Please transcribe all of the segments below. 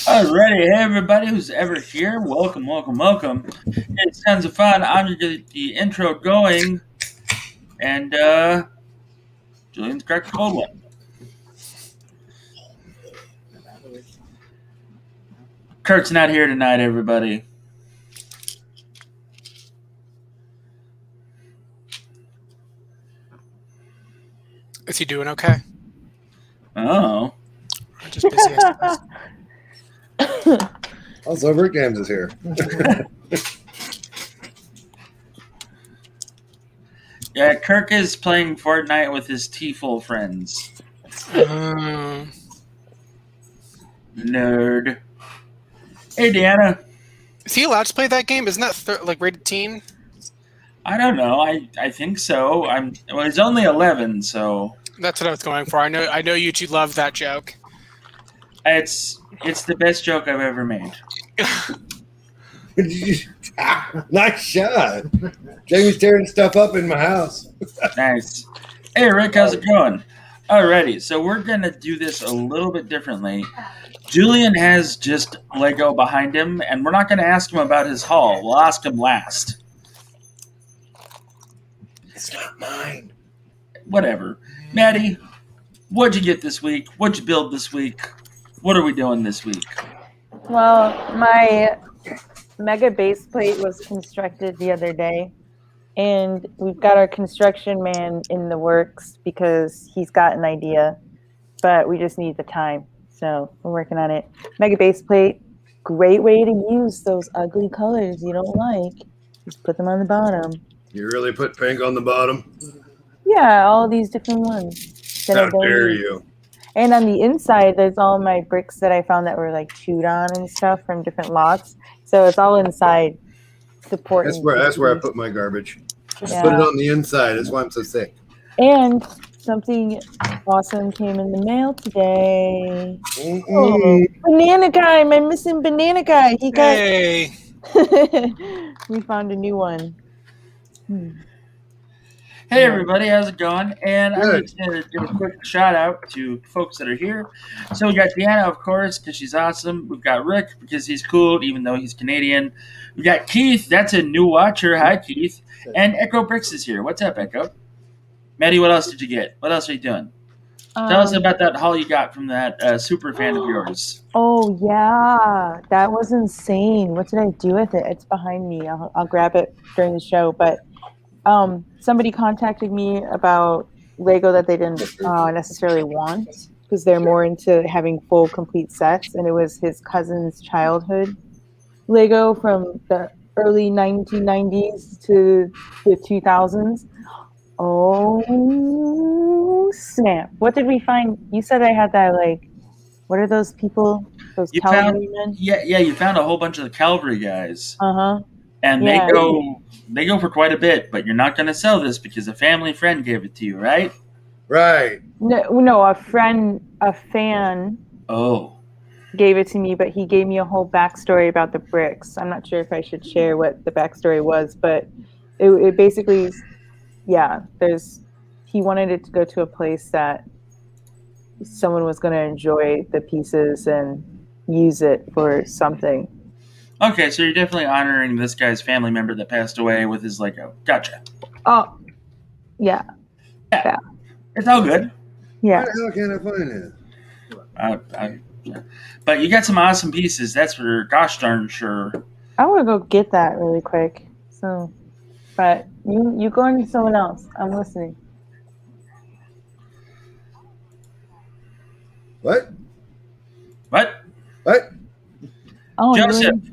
Alrighty, hey everybody who's ever here, welcome. It's tons of fun. I'm gonna get the intro going, and Julian's cracked a cold one. Kurt's not here tonight, everybody. Is he doing okay? Oh. Just busy as Also, Rick Games is here. Yeah, Kirk is playing Fortnite with his T-Full friends. Nerd. Hey, Deanna. Is he allowed to play that game? Isn't that like rated teen? I don't know. I think so. Well, he's only 11, so That's what I was going for. I know you two love that joke. it's the best joke I've ever made. Nice shot. Jamie's tearing stuff up in my house. Nice. Hey, Rick, how's it going? Alrighty, so we're going to do this a little bit differently. Julian has just Lego behind him, and we're not going to ask him about his haul. We'll ask him last. It's not mine. Whatever. Maddie, what'd you get this week? What'd you build this week? What are we doing this week? Well, my mega base plate was constructed the other day, and we've got our construction man in the works because he's got an idea, but we just need the time. So we're working on it. Mega base plate, great way to use those ugly colors you don't like. Just put them on the bottom. You really put pink on the bottom? Yeah, all these different ones. How dare you? And on the inside, there's all my bricks that I found that were like chewed on and stuff from different lots. So it's all inside supporting. That's where I put my garbage. Yeah. Put it on the inside. That's why I'm so sick. And something awesome came in the mail today. Oh, banana guy, my missing banana guy. He got. Hey. We found a new one. Hey, everybody, how's it going? And I'm Good. going to give a quick shout out to folks that are here. So we got Deanna, of course, because she's awesome. We've got Rick, because he's cool, even though he's Canadian. We got Keith, that's a new watcher. Hi, Keith. And Echo Bricks is here. What's up, Echo? Maddie, what else did you get? What else are you doing? Tell us about that haul you got from that super fan of yours. Oh, yeah. That was insane. What did I do with it? It's behind me. I'll grab it during the show. But somebody contacted me about Lego that they didn't necessarily want because they're more into having full, complete sets. And it was his cousin's childhood Lego from the early 1990s to the 2000s. Oh, snap. What did we find? You said I had that, like, what are those people? Those cavalrymen? Yeah, you found a whole bunch of the cavalry guys. Uh-huh. And they go for quite a bit, but you're not going to sell this because a family friend gave it to you, right? Right. No, a fan gave it to me, but he gave me a whole backstory about the bricks. I'm not sure if I should share what the backstory was, but it basically, he wanted it to go to a place that someone was going to enjoy the pieces and use it for something. Okay, so you're definitely honoring this guy's family member that passed away with his Lego. Gotcha. Oh, yeah. It's all good. Yeah. Where the hell can I find it? But you got some awesome pieces. That's for gosh darn sure. I want to go get that really quick. So, but you go into someone else. I'm listening. What? Oh, Joseph. really?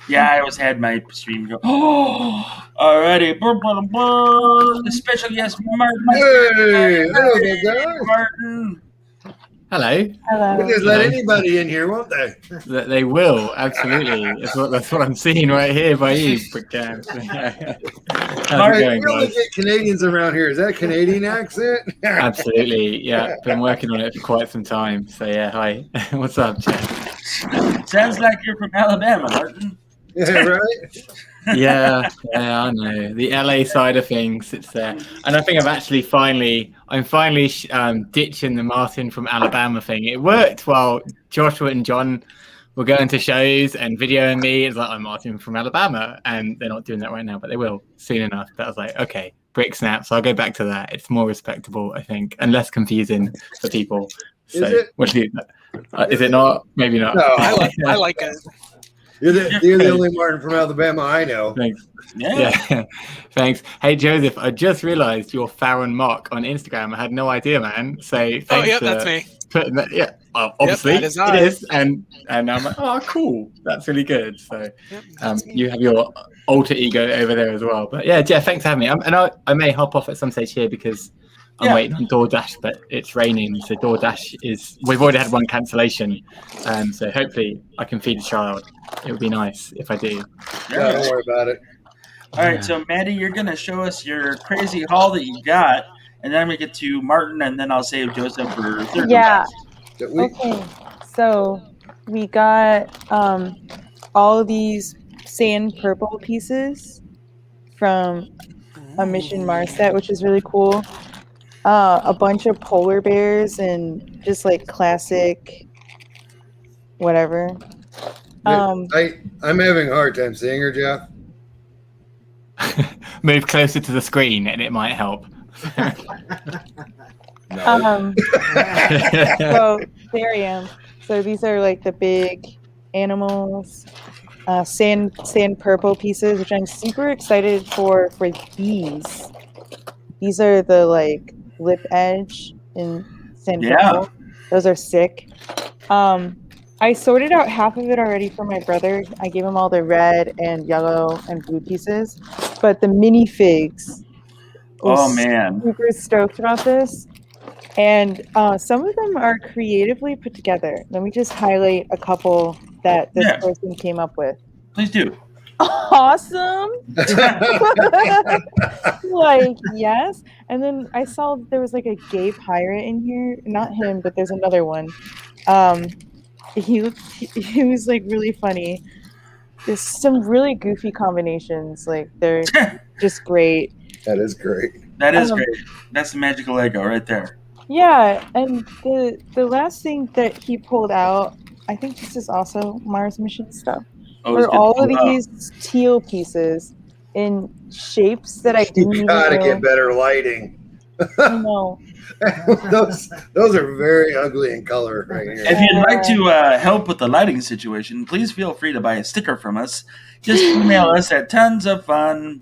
Yeah, I always had my stream go. Oh, alrighty. The special guest, Martin. Hey, hello there, guys. Martin. Hello. They'll just let anybody in here, won't they? They will, absolutely. That's what I'm seeing right here by you, Brickcam. Martin, you only get Canadians around here. Is that a Canadian accent? Absolutely, yeah. Been working on it for quite some time. So yeah, hi. What's up, Jeff? Sounds like you're from Alabama, Martin. Yeah, right. Yeah, I know the LA side of things. It's there, and I think I'm finally ditching the Martin from Alabama thing. It worked while Joshua and John were going to shows and videoing me. It's like I'm Martin from Alabama, and they're not doing that right now, but they will soon enough. But I was like, okay, brick snap. So I'll go back to that. It's more respectable, I think, and less confusing for people. So, Is it? what do you? Is it not? Maybe not. No, I like it. You're the only Martin from Alabama I know. Thanks. Yeah. Thanks. Hey, Joseph, I just realized you're Farron Mock on Instagram. I had no idea, man. So thanks that's me. putting that. Yeah, obviously that is I. it is. And I'm like, oh, cool. That's really good. So you have your alter ego over there as well. But yeah, Jeff, thanks for having me. And I may hop off at some stage here because I'm waiting on DoorDash, but it's raining. So DoorDash we've already had one cancellation. So hopefully I can feed a child. It would be nice if I do. Yeah, don't worry about it. All right, so Maddie, you're going to show us your crazy haul that you got, and then I'm going to get to Martin, and then I'll save Joseph for third. Yeah. Okay, so we got all of these sand purple pieces from a Mission Mars set, which is really cool. A bunch of polar bears and just like classic whatever. I'm having a hard time seeing her, Jeff. Move closer to the screen and it might help. So there I am. So these are like the big animals, sand purple pieces, which I'm super excited for these. These are the like lip edge in sand purple. Those are sick. I sorted out half of it already for my brother. I gave him all the red and yellow and blue pieces, but the minifigs. Oh man! Super stoked about this, and some of them are creatively put together. Let me just highlight a couple that this person came up with. Please do. Awesome! Like yes, and then I saw there was like a gay pirate in here. Not him, but there's another one. He was like really funny. There's some really goofy combinations. Like they're just great. That is great. That is great. That's the magical Lego right there. Yeah, and the last thing that he pulled out, I think this is also Mars mission stuff. Were all of these teal pieces in shapes that I didn't even know. You gotta get better lighting. No. those are very ugly in color right here. If you'd like to help with the lighting situation, please feel free to buy a sticker from us. Just email us at tonsofFun,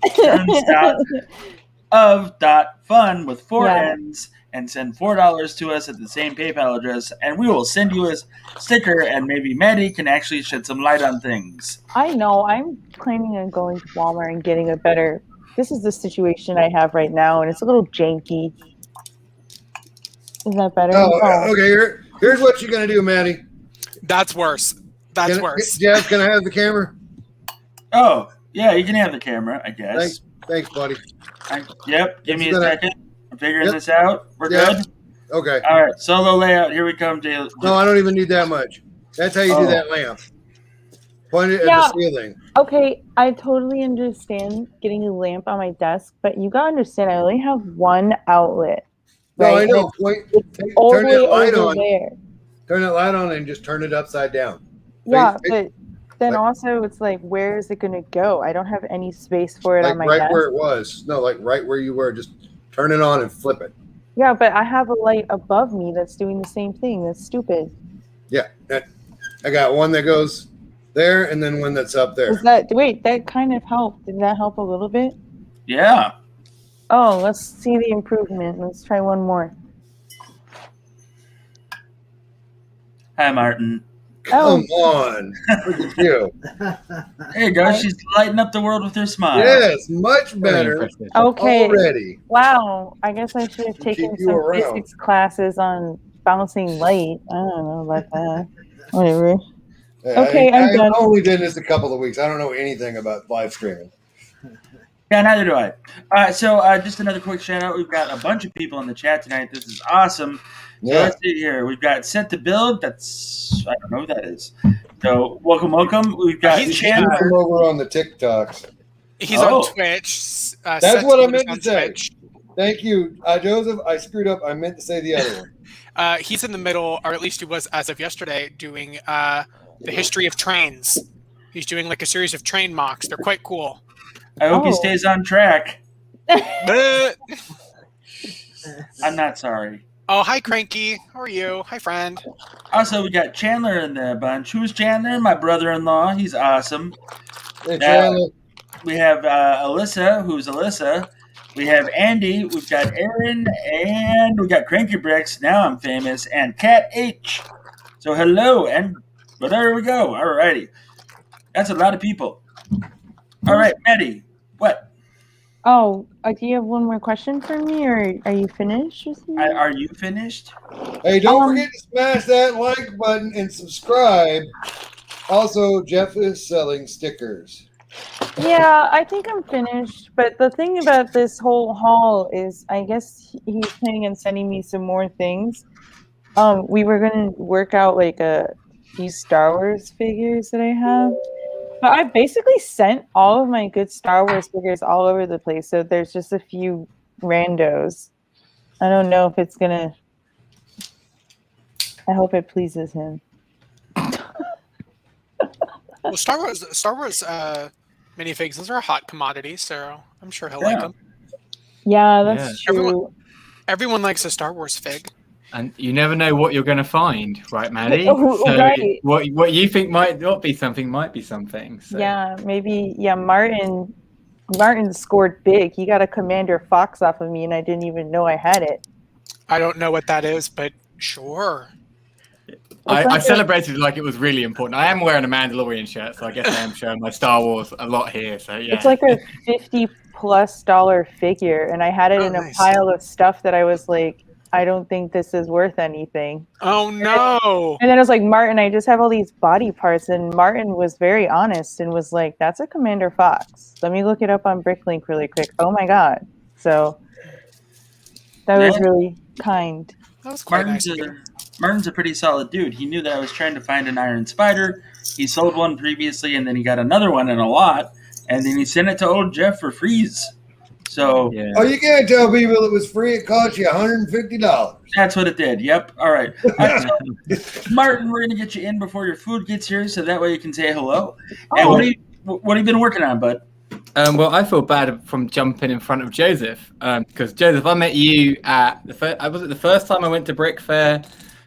tons.of.fun with 4 N's, and send $4 to us at the same PayPal address, and we will send you a sticker, and maybe Maddie can actually shed some light on things. I know. I'm planning on going to Walmart and getting a better... This is the situation I have right now, and it's a little janky. Is that better? Oh, okay. Here's what you're going to do, Maddie. That's worse. That's worse. Jeff, can I have the camera? Oh, yeah, you can have the camera, I guess. Thanks, buddy. Yep, give me a second. I'm figuring this out. We're good? Okay. All right, solo layout. Here we come, Dale. No, I don't even need that much. That's how you do that lamp. Point it at the ceiling. Okay, I totally understand getting a lamp on my desk, but you gotta understand, I only have one outlet. Right? No, I know. Turn that light on. There. Turn that light on and just turn it upside down. Yeah, but then also it's like, where is it going to go? I don't have any space for it on my desk. Right where it was. No, like right where you were. Just turn it on and flip it. Yeah, but I have a light above me that's doing the same thing. That's stupid. Yeah, I got one that goes there and then one that's up there. Wait, that kind of helped. Did that help a little bit? Yeah. Oh, let's see the improvement. Let's try one more. Hi, Martin. Come on. Look at you. There you go. She's lighting up the world with her smile. Yes, much better. Okay. Already. Wow. I guess I should have taken some physics classes on bouncing light. I don't know about that. Whatever. Okay, I'm done. I only did this a couple of weeks. I don't know anything about live streaming. Yeah, neither do I. All right, so just another quick shout out. We've got a bunch of people in the chat tonight. This is awesome. Yeah. let's see here. We've got Set to Build. That's I don't know who that is. So welcome. We've got He's- Chandler. Come over on the TikToks. He's Oh. on Twitch. That's what I meant to on say. Twitch. Thank you, Joseph. I screwed up. I meant to say the other one. He's in the middle, or at least he was as of yesterday, doing the history of trains. He's doing like a series of train mocks. They're quite cool. I hope he Oh. stays on track. oh, I'm not sorry. hi, Cranky. How are you? Hi, friend. Also, we got Chandler in the bunch. Who's Chandler? My brother-in-law. He's awesome. Hey, Chandler. We have Alyssa, who's Alyssa. We have Andy. We've got Aaron, and we got Cranky Bricks. Now I'm famous, and Cat H. So hello, and well, there we go. All righty, that's a lot of people. All right, Maddie, what? Oh, do you have one more question for me, or are you finished with me? Are you finished? Hey, don't forget to smash that like button and subscribe. Also, Jeff is selling stickers. Yeah, I think I'm finished. But the thing about this whole haul is, I guess he's planning on sending me some more things. We were gonna work out like these Star Wars figures that I have. But I basically sent all of my good Star Wars figures all over the place. So there's just a few randos. I don't know if it's gonna. I hope it pleases him. Well, Star Wars minifigs, those are a hot commodity, so I'm sure he'll like them. Yeah, that's Yeah. true. Everyone likes a Star Wars fig. And you never know what you're going to find, right, Maddie? Oh, So right. what you think might not be something might be something. So. Yeah, maybe. Yeah, Martin scored big. He got a Commander Fox off of me, and I didn't even know I had it. I don't know what that is, but sure. I celebrated it like it was really important. I am wearing a Mandalorian shirt, so I guess I am showing my Star Wars a lot here. So yeah, It's like a $50+ figure, and I had it in a nice. pile of stuff that I was like, I don't think this is worth anything. Oh no! And then I was like, Martin, I just have all these body parts, and Martin was very honest and was like, that's a Commander Fox. Let me look it up on Bricklink really quick. Oh my god! So that was really kind. That was quite nice. Martin's a pretty solid dude. He knew that I was trying to find an Iron Spider. He sold one previously, and then he got another one in a lot, and then he sent it to old Jeff for freeze. So yeah. Oh, you can't tell people it was free. It cost you $150. that's what it did. Yep. All right. So, Martin, we're going to get you in before your food gets here, so that way you can say hello. And what have you been working on, bud? Well, I feel bad from jumping in front of Joseph because Joseph, I met you at the first time I went to Brick Fair,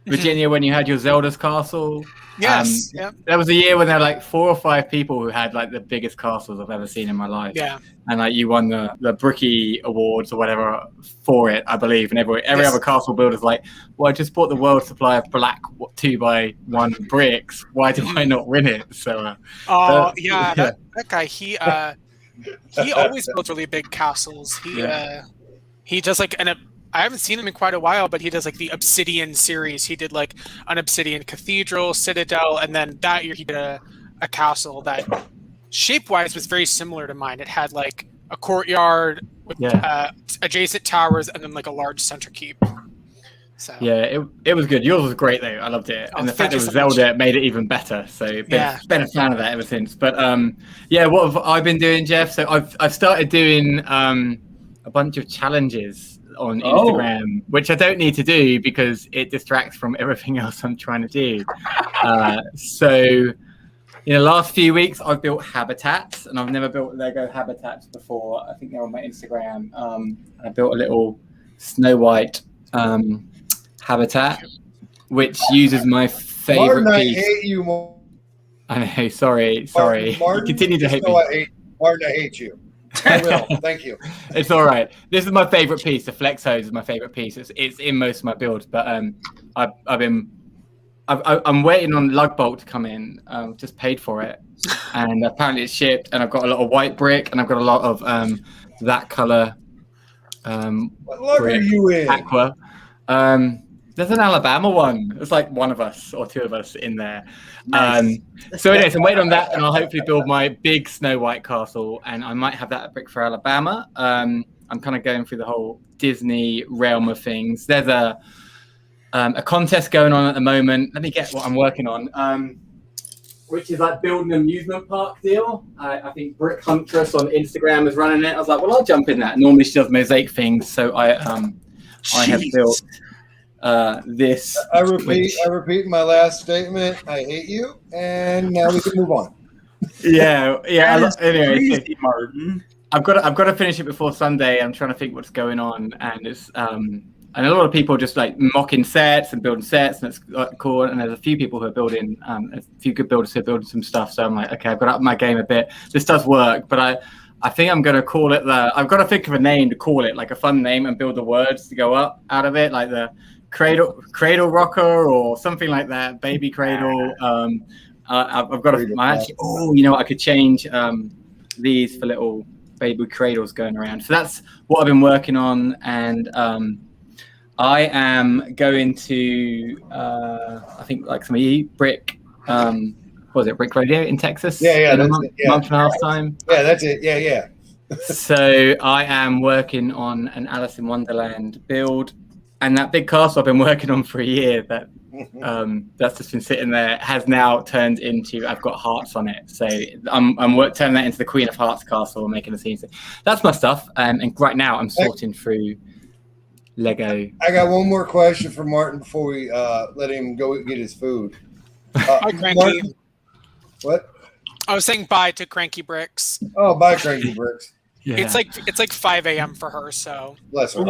Virginia, when you had your Zelda's castle. Yes. Yep. That was a year when there were like 4 or 5 people who had like the biggest castles I've ever seen in my life. Yeah. And like you won the Bricky Awards or whatever for it, I believe. And every other castle builder's like, well, I just bought the world supply of black 2x1 bricks. Why did I not win it? So. That guy. He always builds really big castles. He does like I haven't seen him in quite a while, but he does like the Obsidian series. He did like an Obsidian Cathedral, Citadel, and then that year he did a castle that shape-wise was very similar to mine. It had like a courtyard with adjacent towers and then like a large center keep. So yeah, it was good. Yours was great though. I loved it, and the fact it was Zelda made it even better. So been a fan of that ever since. But what have I been doing, Jeff? So I've started doing a bunch of challenges on Instagram, which I don't need to do because it distracts from everything else I'm trying to do. So in the last few weeks, I've built habitats, and I've never built Lego habitats before. I think they're on my Instagram. I built a little Snow White habitat, which uses my favorite piece. I hate you more. I know, sorry. Martin, you continue to hate me. Martin, I hate you. I will. Thank you. It's all right. This is my favorite piece. The flex hose is my favorite piece. It's in most of my builds, but I'm waiting on Lugbolt to come in. Just paid for it, and apparently it's shipped. And I've got a lot of white brick, and I've got a lot of that color. What lug are you in? Aqua. There's an Alabama one. It's like one of us or 2 of us in there. Nice. So anyways, I'm waiting on that, and I'll hopefully build my big Snow White castle, and I might have that at Brick for Alabama. I'm kind of going through the whole Disney realm of things. There's a contest going on at the moment. Let me get what I'm working on. Which is like building an amusement park deal. I think Brick Huntress on Instagram is running it. I was like, well, I'll jump in that. Normally she does mosaic things, so I have built this. I repeat my last statement. I hate you, and now we can move on. Yeah. Anyway, Crazy, Martin. I've got to finish it before Sunday. I'm trying to think what's going on, and it's and a lot of people are just like mocking sets and building sets, and it's cool. And there's a few people who are building, a few good builders who are building some stuff. So I'm like, okay, I've got to up my game a bit. This does work, but I think I'm going to call it I've got to think of a name to call it, like a fun name, and build the words to go up out of it, like the cradle rocker or something like that, baby cradle. I've got to actually. Oh, you know what? I could change these for little baby cradles going around. So that's what I've been working on, and I am going to I think like some Brick. Was it Brick Radio in Texas? Yeah, in a month and a half time. Yeah, that's it. Yeah. So I am working on an Alice in Wonderland build, and that big castle I've been working on for a year that's just been sitting there has now turned into, I've got hearts on it. So I'm turning that into the Queen of Hearts castle and making a scene. So that's my stuff. And right now I'm sorting through Lego. I got one more question for Martin before we let him go get his food. Hi, Cranky. Martin, what? I was saying bye to Cranky Bricks. Oh, bye, Cranky Bricks. Yeah. It's like 5 a.m. for her, so Bless her.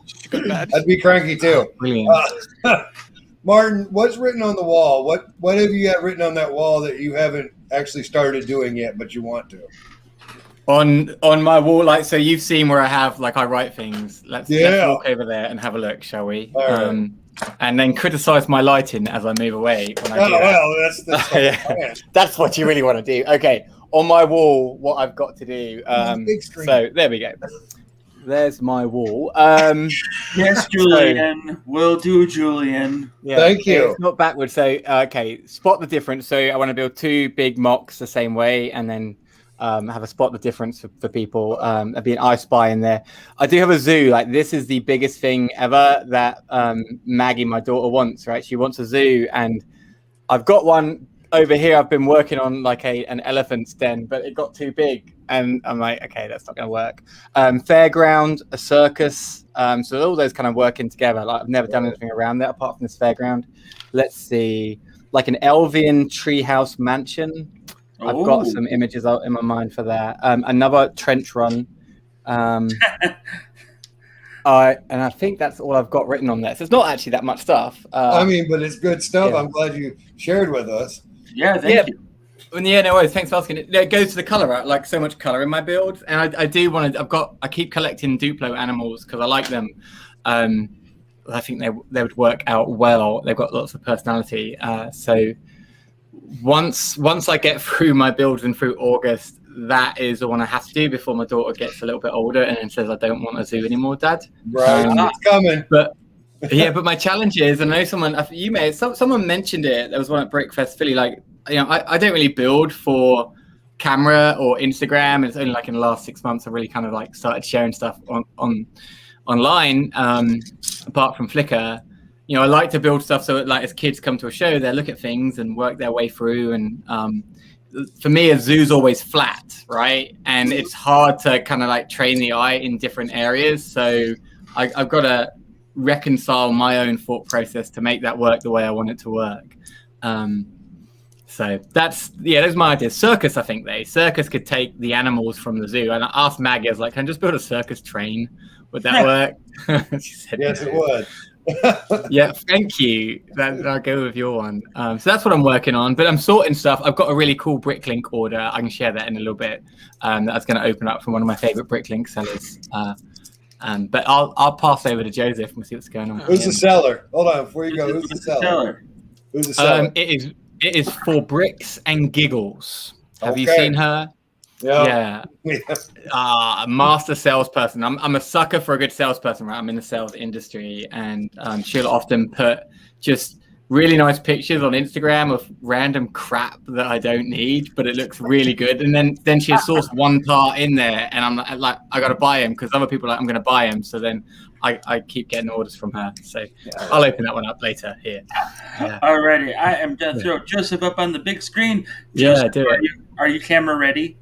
she should go to bed. I'd be cranky too. Brilliant. Martin, what's written on the wall? What have you got written on that wall that you haven't actually started doing yet, but you want to? On my wall, like, so you've seen where I write things. Let's walk over there and have a look, shall we? All right. And then criticize my lighting as I move away. When I do that. Well, that's That's what you really want to do. Okay, on my wall, what I've got to do. Big screen. So there we go. There's my wall. Yes, Julian. Will do, Julian. Yeah, Thank you. It's not backwards. So okay, spot the difference. So I want to build 2 big mocks the same way, and then have a spot the difference for people. There'd be an I Spy in there. I do have a zoo. Like, this is the biggest thing ever that Maggie, my daughter, wants. Right, she wants a zoo, and I've got one over here. I've been working on like an elephant's den, but it got too big, and I'm like, okay, that's not going to work. Fairground, a circus. So all those kind of working together. Like, I've never done anything around that apart from this fairground. Let's see, like an Elvian treehouse mansion. I've got some images out in my mind for that. Another trench run. And I think that's all I've got written on there. So it's not actually that much stuff. but it's good stuff. Yeah. I'm glad you shared with us. Yeah, thank you. Yeah, no worries. Thanks for asking. It goes to the color out, like so much color in my builds, and I do want to. I keep collecting Duplo animals because I like them. I think they would work out well. They've got lots of personality. So once I get through my builds and through August, that is the one I have to do before my daughter gets a little bit older and then says, I don't want a zoo anymore, Dad. Right, it's coming. But but my challenge is, I know someone mentioned it. There was one at Brickfest Philly. Like, I don't really build for camera or Instagram. And it's only like in the last 6 months I really kind of like started sharing stuff online. Apart from Flickr, I like to build stuff so that, like, as kids come to a show, they look at things and work their way through. And for me, a zoo's always flat, right? And it's hard to kind of like train the eye in different areas. So I've got to reconcile my own thought process to make that work the way I want it to work. So those are my ideas. Circus, I think circus could take the animals from the zoo. And I asked Maggie, I was like, can I just build a circus train? Would that work? She said, yes, it would. Yeah, thank you. I'll go with your one. So that's what I'm working on, but I'm sorting stuff. I've got a really cool Bricklink order. I can share that in a little bit. That's going to open up from one of my favorite Bricklink sellers. But I'll pass over to Joseph and we'll see what's going on. Who's the seller? Hold on, before you go. Who's the seller? Who's the seller? It is for Bricks and Giggles. Have you Okay. seen her? Yeah. Master salesperson. I'm a sucker for a good salesperson, right? I'm in the sales industry, and she'll often put just really nice pictures on Instagram of random crap that I don't need, but it looks really good. And then she'll source one part in there, and I'm like, I got to buy him because other people are like, I'm going to buy him. So then I keep getting orders from her. So I'll open that one up later here. Yeah. Alrighty, I am going to throw Joseph up on the big screen. Yeah, Joseph, do it. Are you camera ready?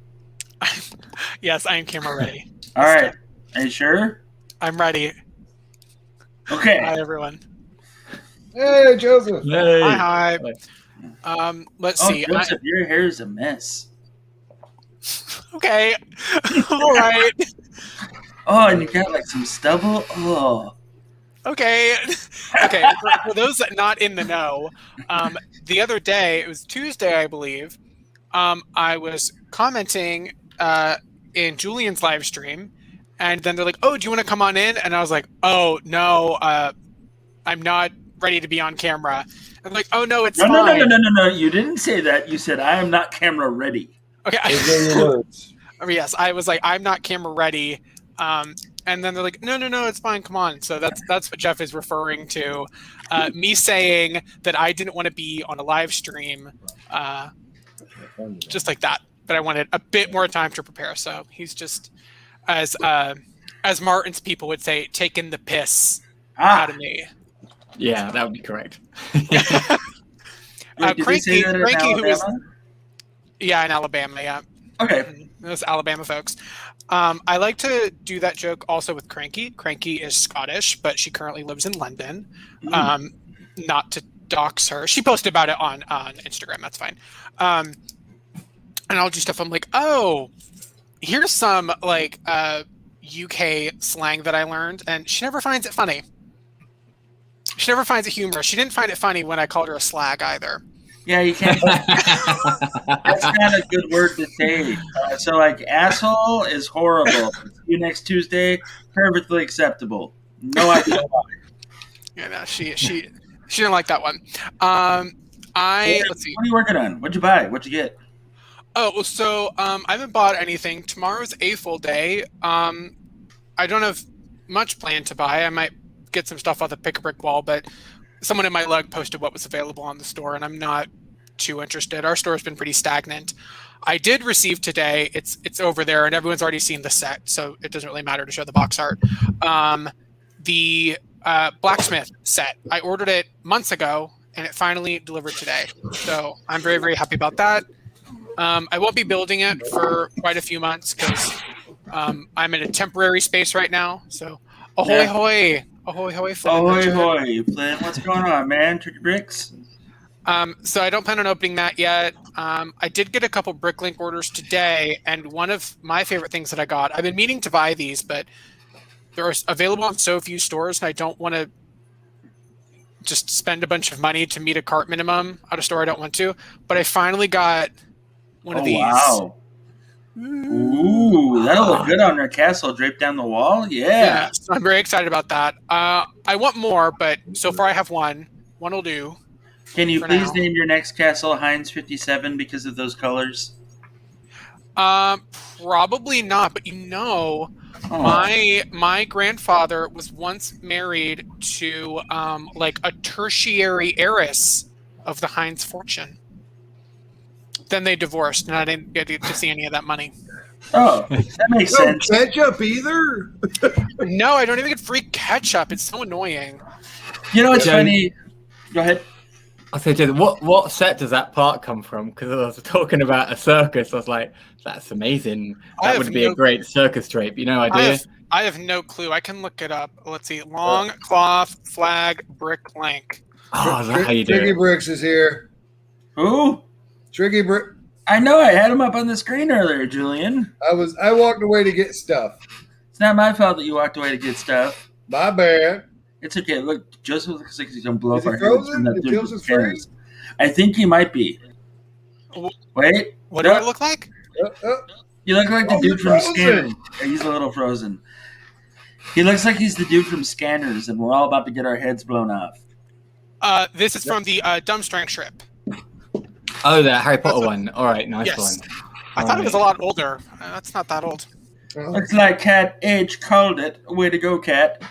Yes, I am camera ready. All right. Are you sure? I'm ready. Okay. Hi, everyone. Hey, Joseph. Hey. Hi. Let's see. Joseph, your hair is a mess. Okay. All right. Oh, and you got like some stubble. Oh. Okay. Okay. For those that not in the know, the other day, it was Tuesday, I believe, I was commenting in Julian's live stream, and then they're like, "Oh, do you want to come on in?" And I was like, "Oh no, I'm not ready to be on camera." I'm like, "Oh no, it's fine." No. You didn't say that. You said I am not camera ready. Okay. Yes, I was like, "I'm not camera ready." And then they're like, no, it's fine. Come on. So that's what Jeff is referring to. Me saying that I didn't want to be on a live stream, just like that. But I wanted a bit more time to prepare. So he's just, as Martin's people would say, taking the piss out of me. Yeah, that would be correct. Cranky, who was, yeah, in Alabama, yeah. Okay. Those Alabama folks. I like to do that joke also with Cranky. Cranky is Scottish, but she currently lives in London. Not to dox her. She posted about it on Instagram. That's fine. And I'll do stuff. I'm like, oh, here's some like UK slang that I learned, and she never finds it funny. She never finds it humorous. She didn't find it funny when I called her a slag either. Yeah, you can't. That's not a good word to say. So, like, asshole is horrible. See you next Tuesday. Perfectly acceptable. No idea why. Yeah, no, she didn't like that one. Let's see. What are you working on? What'd you buy? What'd you get? Oh, so I haven't bought anything. Tomorrow's a full day. I don't have much planned to buy. I might get some stuff off the Pick a Brick wall, but someone in my lug posted what was available on the store, and I'm not too interested. Our store's been pretty stagnant. I did receive today, it's over there, and everyone's already seen the set, so it doesn't really matter to show the box art. The blacksmith set. I ordered it months ago, and it finally delivered today. So I'm very, very happy about that. I won't be building it for quite a few months because I'm in a temporary space right now. So ahoy hoy. Ahoy hoy. Ahoy hoy. You playing? What's going on, man? Tricky Bricks? So I don't plan on opening that yet. I did get a couple Bricklink orders today, and one of my favorite things that I got, I've been meaning to buy these, but they're available in so few stores, and I don't want to just spend a bunch of money to meet a cart minimum at a store I don't want to. But I finally got one of these. Wow. Ooh, that'll look good on our castle draped down the wall. Yeah. So I'm very excited about that. I want more, but so far I have one. One will do. Can you please name your next castle Heinz 57 because of those colors? Probably not, but my grandfather was once married to like a tertiary heiress of the Heinz fortune. Then they divorced, and I didn't get to see any of that money. Oh, that makes sense. Ketchup either? No, I don't even get free ketchup. It's so annoying. You know what's funny? Go ahead. I said, what set does that part come from? Because I was talking about a circus. I was like, that's amazing. That would be a great circus drape. You know, idea? I have no clue. I can look it up. Let's see. Long cloth flag Bricklink. Oh, is that how you do Tricky it? Bricks is here. Who? Tricky Brick. I know. I had him up on the screen earlier, Julian. I walked away to get stuff. It's not my fault that you walked away to get stuff. My bad. It's okay. Look, Joseph looks like he's going to blow Is up he our frozen? heads. It feels his freeze? I think he might be. Wait. What do I look like? You look like the dude from frozen. Scanners. He's a little frozen. He looks like he's the dude from Scanners, and we're all about to get our heads blown off. This is from the Dumb Strength Strip. Oh, the Harry Potter one. All right, nice Yes. one. I thought it was a lot older. That's not that old. Looks like Cat H called it. Way to go, Cat.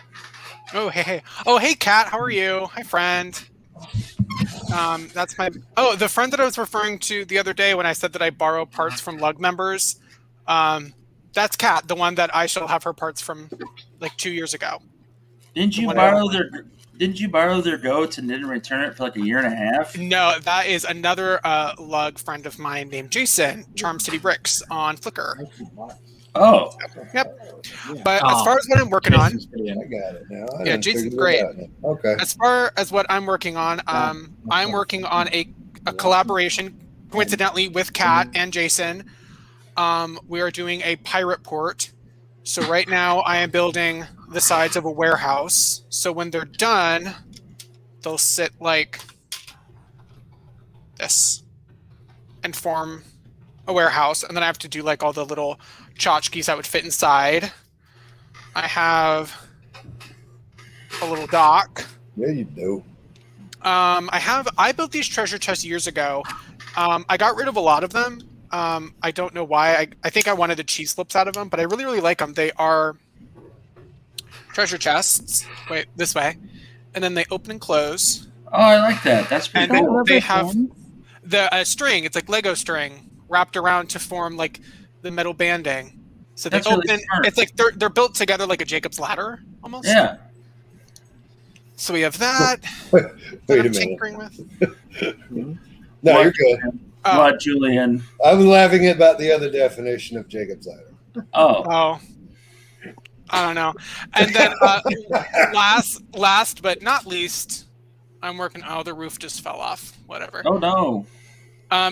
Oh, hey. Oh, hey, Kat. How are you? Hi, friend. That's my... Oh, the friend that I was referring to the other day when I said that I borrow parts from Lug members, that's Kat, the one that I shall have her parts from like 2 years ago. Didn't you borrow their goats and didn't return it for like a year and a half? No, that is another lug friend of mine named Jason, Charm City Bricks on Flickr. Oh. Yep. But as far as what I'm working on, I got it now. Yeah, Jason's great. Okay. As far as what I'm working on, I'm working on a collaboration, coincidentally, with Kat and Jason. We are doing a pirate port. So right now I am building the sides of a warehouse. So when they're done, they'll sit like this and form a warehouse. And then I have to do like all the little tchotchkes that would fit inside. I have a little dock. Yeah, you do. I built these treasure chests years ago. I got rid of a lot of them. I don't know why. I think I wanted the cheese slips out of them, but I really, really like them. They are treasure chests. Wait, this way. And then they open and close. Oh, I like that. That's pretty And cool. then they have the string. It's like Lego string wrapped around to form like the metal banding. So they That's really open. smart. It's like they're built together like a Jacob's ladder almost. Yeah. So we have that. Wait that a I'm minute. tinkering with. No, What? you're good. What, Julian? I was laughing about the other definition of Jacob's ladder. Oh. Oh, I don't know. And then last but not least, I'm working. Oh, the roof just fell off. Whatever. Oh, no.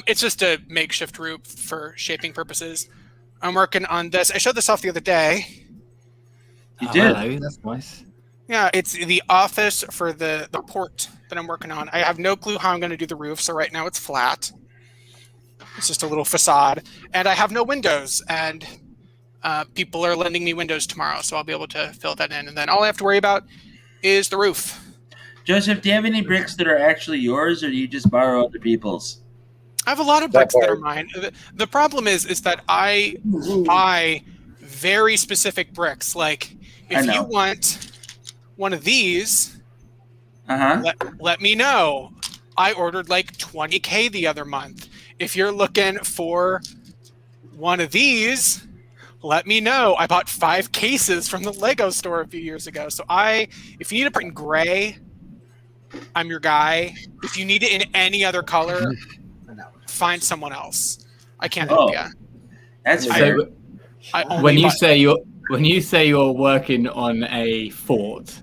It's just a makeshift roof for shaping purposes. I'm working on this. I showed this off the other day. You did. Hello, that's nice. Yeah, it's the office for the port that I'm working on. I have no clue how I'm going to do the roof, so right now it's flat. It's just a little facade. And I have no windows, and people are lending me windows tomorrow, so I'll be able to fill that in. And then all I have to worry about is the roof. Joseph, do you have any bricks that are actually yours, or do you just borrow other people's? I have a lot of That bricks that are part. mine. The problem is that I buy very specific bricks. Like, I if know. you want one of these, Uh-huh. let me know. I ordered like 20K the other month. If you're looking for one of these, let me know. I bought 5 cases from the Lego store a few years ago. So if you need a print in gray, I'm your guy. If you need it in any other color, find someone else. I can't help you. That's fair. So I only when you buy- say you're working on a fort,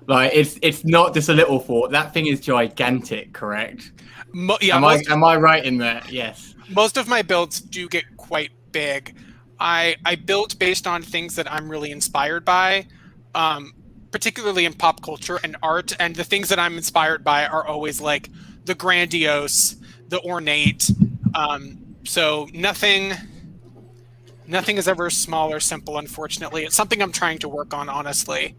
like it's not just a little fort. That thing is gigantic, correct? Am I right in that? Yes. Most of my builds do get quite big. I built based on things that I'm really inspired by, particularly in pop culture and art. And the things that I'm inspired by are always like the grandiose, the ornate. So nothing is ever small or simple, unfortunately. It's something I'm trying to work on, honestly.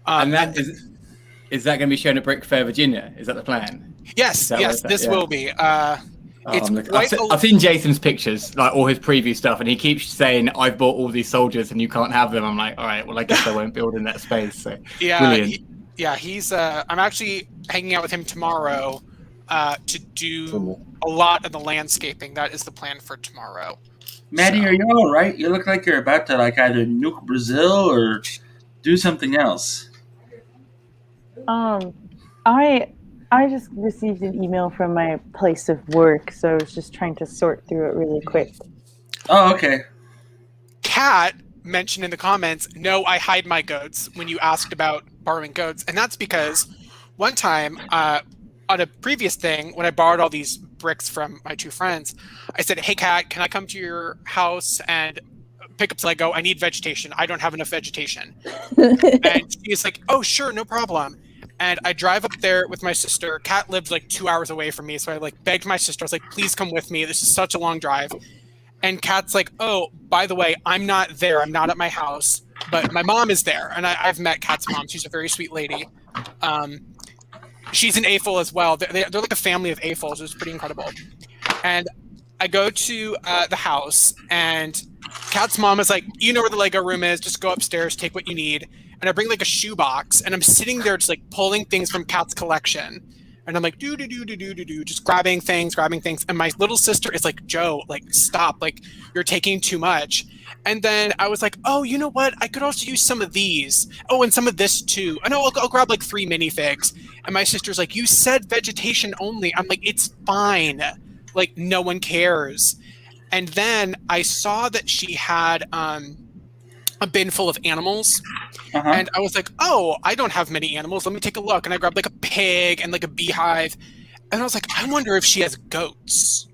And that is that going to be shown at Brick Fair, Virginia? Is that the plan? Yes, this will be. I've seen Jason's pictures, like all his preview stuff, and he keeps saying, "I've bought all these soldiers, and you can't have them." I'm like, all right, well, I guess I won't build in that space. So brilliant. He's. I'm actually hanging out with him tomorrow to do a lot of the landscaping. That is the plan for tomorrow. Maddie, are you all right? You look like you're about to like either nuke Brazil or do something else. I just received an email from my place of work, so I was just trying to sort through it really quick. Oh, okay. Kat mentioned in the comments, no, I hide my goats when you asked about borrowing goats. And that's because one time on a previous thing, when I borrowed all these bricks from my 2 friends, I said, hey, Kat, can I come to your house and pick up Lego? I need vegetation. I don't have enough vegetation. And she's like, oh, sure, no problem. And I drive up there with my sister. Kat lives like 2 hours away from me. So I like begged my sister. I was like, please come with me. This is such a long drive. And Kat's like, oh, by the way, I'm not there. I'm not at my house. But my mom is there. And I've met Kat's mom. She's a very sweet lady. She's an AFOL as well. They're like a family of AFOLs. It was pretty incredible. And I go to the house. And Kat's mom is like, you know where the Lego room is. Just go upstairs. Take what you need. And I bring like a shoebox, and I'm sitting there just like pulling things from Kat's collection. And I'm like, do, just grabbing things. And my little sister is like, Joe, like, stop, like, you're taking too much. And then I was like, oh, you know what? I could also use some of these. Oh, and some of this too. I know I'll grab like 3 minifigs. And my sister's like, you said vegetation only. I'm like, it's fine. Like, no one cares. And then I saw that she had a bin full of animals. And I was like, oh, I don't have many animals. Let me take a look. And I grabbed like a pig and like a beehive. And I was like, I wonder if she has goats.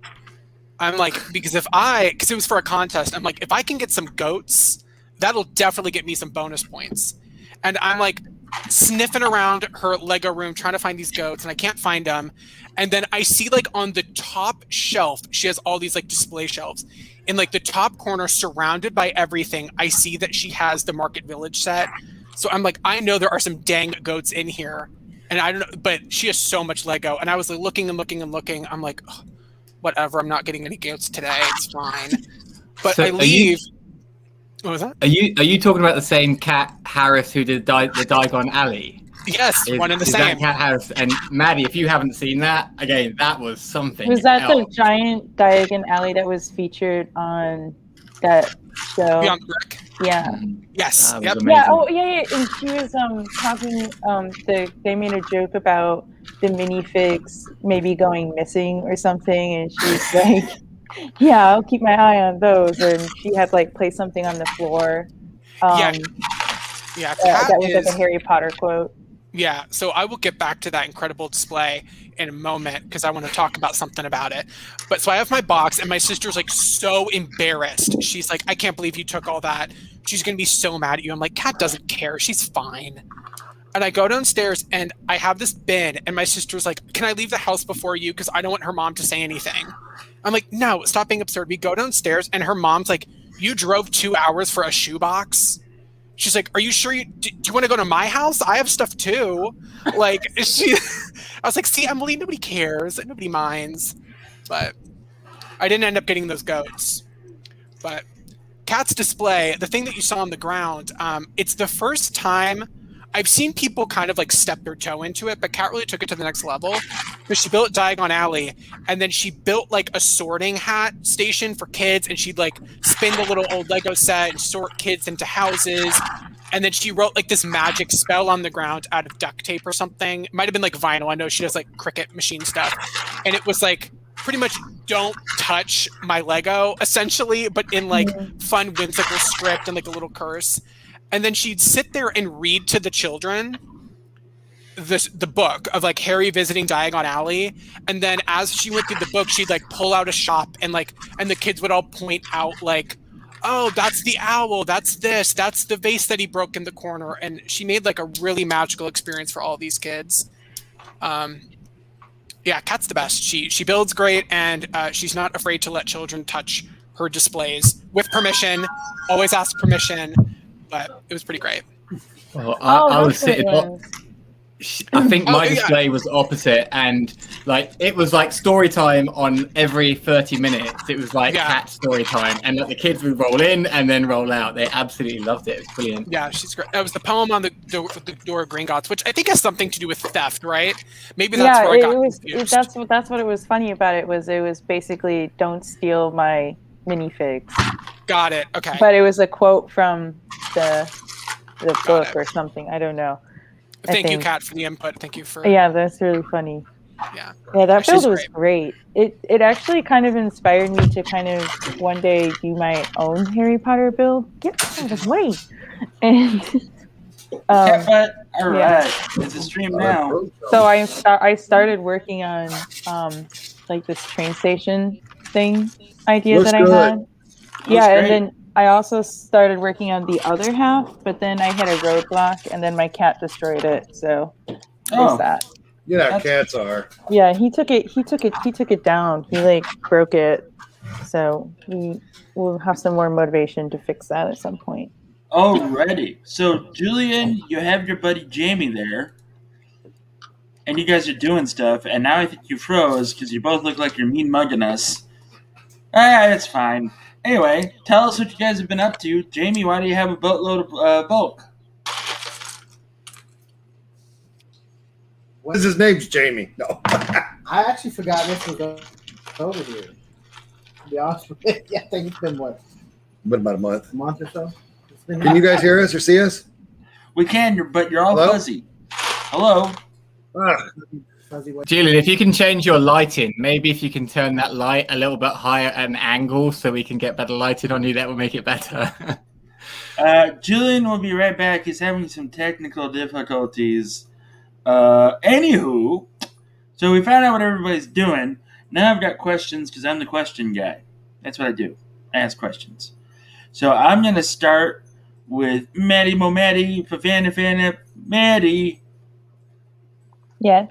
I'm like, because it was for a contest. I'm like, if I can get some goats, that'll definitely get me some bonus points. And I'm like sniffing around her Lego room trying to find these goats, and I can't find them. And then I see like on the top shelf, she has all these like display shelves. In like the top corner, surrounded by everything, I see that she has the Market Village set. So I'm like, I know there are some dang goats in here. And I don't know, but she has so much Lego. And I was like looking. I'm like, oh, whatever, I'm not getting any goats today. It's fine. But so I leave. What was that? Are you talking about the same Cat Harris who did the Diagon Alley? Yes, one and the same. That Cat Harris and Maddie, if you haven't seen that, again, that was something. Was that the giant Diagon Alley that was featured on that show? Beyond the Brick. Yeah. Yes. Yep. Yeah. Oh, yeah. And she was talking. They made a joke about the minifigs maybe going missing or something, and she's like, "Yeah, I'll keep my eye on those." And she had like placed something on the floor. Yeah. That was like a Harry Potter quote. Yeah, so I will get back to that incredible display in a moment because I want to talk about something about it. But so I have my box, and my sister's like so embarrassed. She's like, I can't believe you took all that. She's going to be so mad at you. I'm like, Kat doesn't care. She's fine. And I go downstairs, and I have this bin, and my sister's like, can I leave the house before you? Because I don't want her mom to say anything. I'm like, no, stop being absurd. We go downstairs, and her mom's like, you drove 2 hours for a shoebox? She's like, are you sure do you want to go to my house? I have stuff too. Like, I was like, see, Emily, nobody cares. Nobody minds. But I didn't end up getting those goats. But Kat's display, the thing that you saw on the ground, it's the first time I've seen people kind of like step their toe into it, but Kat really took it to the next level. Because she built Diagon Alley, and then she built like a sorting hat station for kids, and she'd like spin the little old Lego set and sort kids into houses. And then she wrote like this magic spell on the ground out of duct tape or something. It might have been like vinyl. I know she does like Cricut machine stuff. And it was like pretty much don't touch my Lego, essentially, but in like fun, whimsical script and like a little curse. And then she'd sit there and read to the children the book of like Harry visiting Diagon Alley. And then as she went through the book, she'd like pull out a shop, and the kids would all point out like, oh, that's the owl, that's this, that's the vase that he broke in the corner. And she made like a really magical experience for all these kids. Yeah, Kat's the best. She builds great, and she's not afraid to let children touch her displays with permission. Always ask permission. But it was pretty great. Well, I was sitting. I think my display was opposite, and like it was like story time on every 30 minutes. It was like Cat story time, and like the kids would roll in and then roll out. They absolutely loved it. It was brilliant. Yeah, she's great. That was the poem on the door of Gringotts, which I think has something to do with theft, right? Maybe that's where I got confused. That's what it was funny about it was basically don't steal my minifigs. Got it. Okay. But it was a quote from the book or something. I don't know. Thank you, Kat, for the input. Thank you for. Yeah, that's really funny. Yeah. Yeah, that build was great. It actually kind of inspired me to kind of one day do my own Harry Potter build. Get out of the way. And all right, it's a stream now. So I started working on like this train station thing idea that I had. Yeah, and then I also started working on the other half, but then I hit a roadblock, and then my cat destroyed it. So there's that. You know how cats are. Yeah, he took it down. He like broke it. So we'll have some more motivation to fix that at some point. Alrighty. So Julian, you have your buddy Jamie there, and you guys are doing stuff, and now I think you froze because you both look like you're mean mugging us. It's fine. Anyway, tell us what you guys have been up to. Jamie, why do you have a boatload of bulk? His name's Jamie. No. I actually forgot this was over here. To be honest with you, yeah, I think it's been what? Been about a month. A month or so? Can you guys hear us or see us? We can, but you're all Hello? fuzzy. Hello? Julian, if you can change your lighting, maybe if you can turn that light a little bit higher at an angle so we can get better lighting on you, that will make it better. Julian will be right back. He's having some technical difficulties. Anywho, so we found out what everybody's doing. Now I've got questions because I'm the question guy. That's what I do. I ask questions. So I'm going to start with Maddie Maddie. Yes.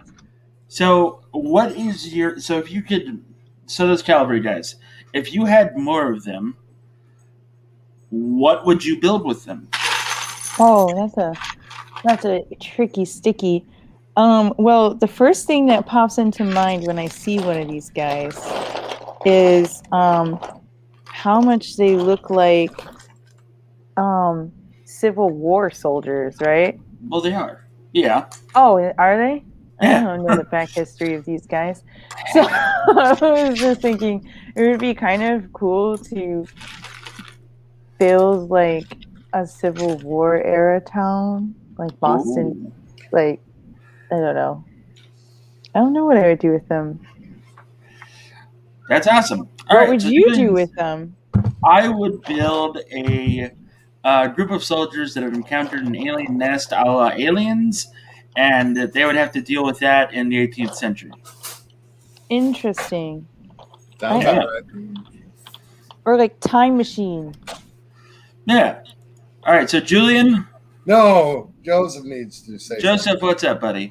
So what is your, so if you could, so those cavalry guys, if you had more of them, what would you build with them? Oh, that's a tricky, sticky. Well, the first thing that pops into mind when I see one of these guys is how much they look like Civil War soldiers, right? Well, they are. Yeah. Oh, are they? Yeah. I don't know the back history of these guys. So I was just thinking it would be kind of cool to build like a Civil War era town, like Boston. Ooh. Like, I don't know. I don't know what I would do with them. That's awesome. What would you do with them? I would build a group of soldiers that have encountered an alien nest a la Aliens, and that they would have to deal with that in the 18th century. Interesting. Sounds Yeah. about right. Or like Time Machine. Yeah. All right, so Julian, No, Joseph needs to say Joseph, what's up, buddy?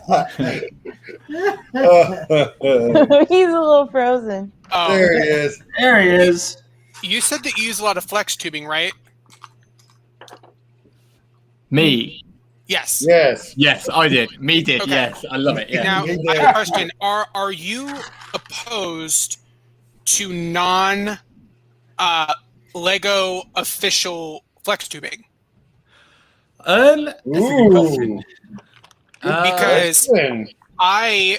something. He's a little frozen. Oh, There he is. There he is. you said that you use a lot of flex tubing, right? Me? Yes. Yes. Yes, I did. Me did. Okay. Yes, I love it. Yeah. Now, He I did. have a question. Are you opposed to non Lego official flex tubing? That's a good question. Because Listen, I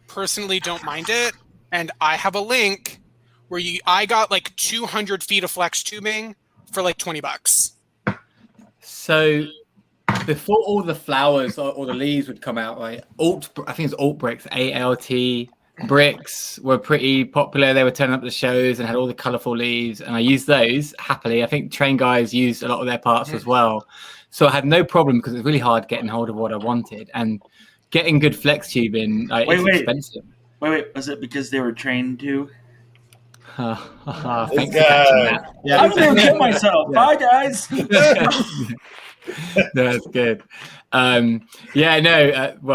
personally don't mind it, and I have a link where I got like 200 feet of flex tubing for like $20. So before all the flowers or the leaves would come out, right? I think it's alt bricks, ALT bricks were pretty popular. They were turning up the shows and had all the colourful leaves, and I used those happily. I think Train Guys used a lot of their parts as well. So I had no problem because it was really hard getting hold of what I wanted, and getting good flex tubing is expensive. Wait. Was it because they were trained to? Thanks for guy. catching that. Yeah, I'm going to kill myself. Yeah. Bye, guys. No, that's good. Well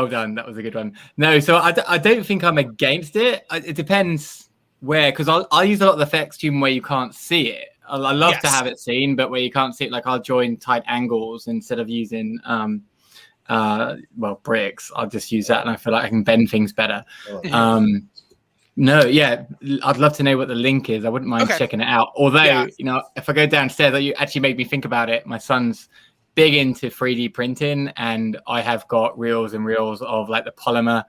done. That was a good one. No, so I don't think I'm against it. It depends where, because I'll use a lot of the flex tubing where you can't see it. I love to have it seen, but where you can't see it, like I'll join tight angles instead of using bricks. I'll just use that, and I feel like I can bend things better. I'd love to know what the link is. I wouldn't mind checking it out. Although, if I go downstairs, you actually made me think about it. My son's big into 3D printing, and I have got reels and reels of like the polymer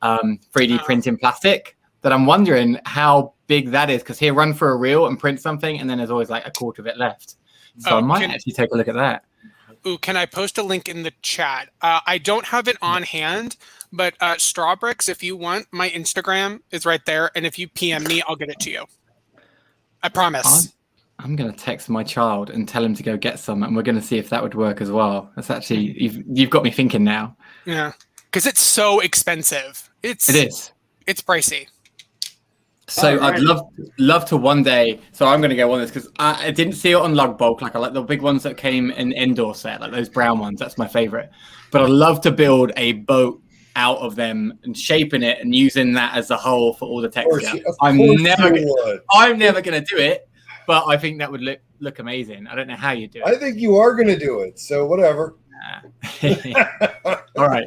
3D printing plastic that I'm wondering how big that is, because he'll run for a reel and print something, and then there's always like a quarter of it left. So I might actually take a look at that. Ooh, can I post a link in the chat? I don't have it on hand, but Strawbricks, if you want, my Instagram is right there, and if you PM me, I'll get it to you. I promise. I'm going to text my child and tell him to go get some, and we're going to see if that would work as well. That's actually, you've got me thinking now. Yeah, because it's so expensive. It is. It's pricey. So I'd love to one day. So I'm going to go on this because I didn't see it on Lug Bulk. Like I like the big ones that came in indoor set, like those brown ones. That's my favorite. But I'd love to build a boat out of them and shaping it and using that as a whole for all the texture. I'm never going to do it, but I think that would look amazing. I don't know how you do it. I think you are going to do it. So whatever. All right.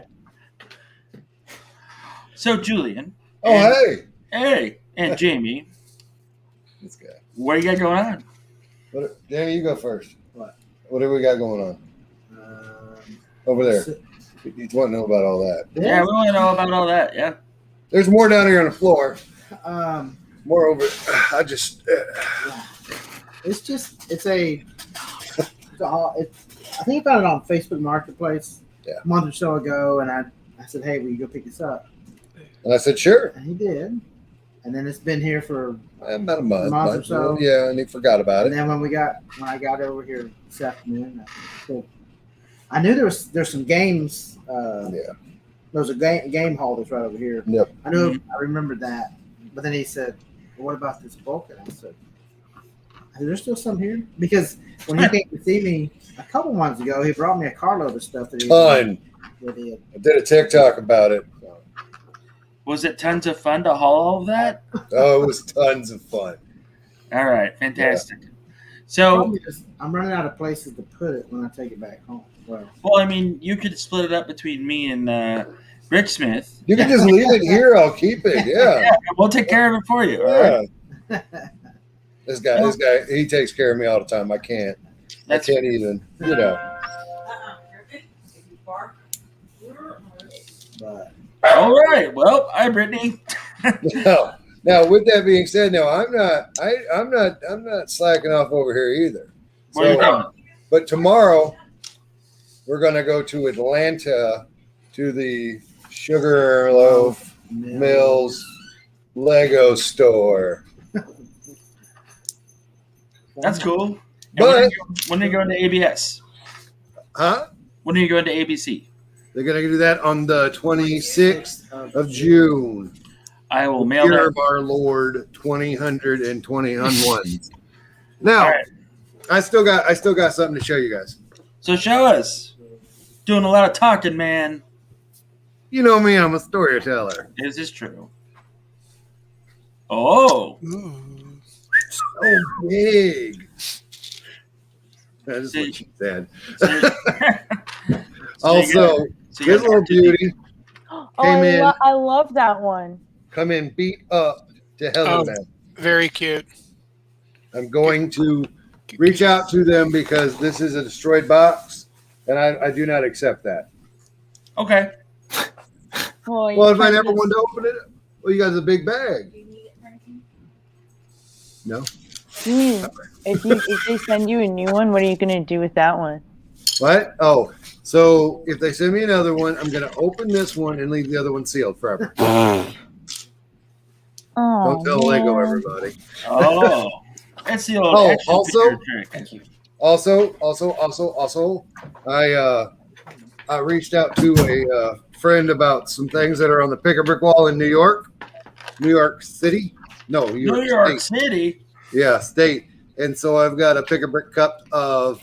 So Julian. Hey. And Jamie, This guy. what do you got going on? Danny, you go first. What do we got going on over there? You want to know about all that? Yeah, we want to know about all that. Yeah. There's more down here on the floor. More over. I just. It's a. I think I found it on Facebook Marketplace a month or so ago, and I said, "Hey, will you go pick this up?" And I said, "Sure." And he did. And then it's been here for about a month or so. Yeah, and he forgot about it. And then when I got over here this afternoon, I knew there's some games. There's a game hall that's right over here. Yep. I knew. I remembered that. But then he said, well, "What about this bulk?" And I said, "Is there still some here?" Because when he came to see me a couple months ago, he brought me a carload of stuff that he I did a TikTok about it. Was it tons of fun to haul all of that? Oh, it was tons of fun. All right, fantastic. So I'm running out of places to put it when I take it back home. Well, I mean, you could split it up between me and Rick Smith. You can just leave it here. I'll keep it. Yeah. We'll take care of it for you. All right. This guy, he takes care of me all the time. I can't even, But, all right. Well, hi, Brittany. Now, with that being said, no, I'm not slacking off over here either. What are you doing? But tomorrow, we're gonna go to Atlanta to the Sugarloaf Mills Lego store. That's cool. But when are you going to ABS? Huh? When are you going to ABC? They're gonna do that on the 26th of June. I will mail Year that. of our Lord 2021. Now, All right. I still got something to show you guys. So show us. Doing a lot of talking, man. You know me, I'm a storyteller. Is this true? Oh. So big. That's what she said. Also, this little beauty came in. I love that one. Come in beat up to Helen. Very cute. I'm going to reach out to them because this is a destroyed box, and I do not accept that. Okay. Well, if I never wanted to open it, well, you got a big bag. No. If they send you a new one, what are you going to do with that one? What? Oh, so if they send me another one, I'm going to open this one and leave the other one sealed forever. Don't tell Lego, everybody. Oh. That's the old action also, figure trick. Thank you. Also, I reached out to a friend about some things that are on the pick a brick wall in New York City. No, New York State. City? Yeah, state. And so I've got a pick a brick cup of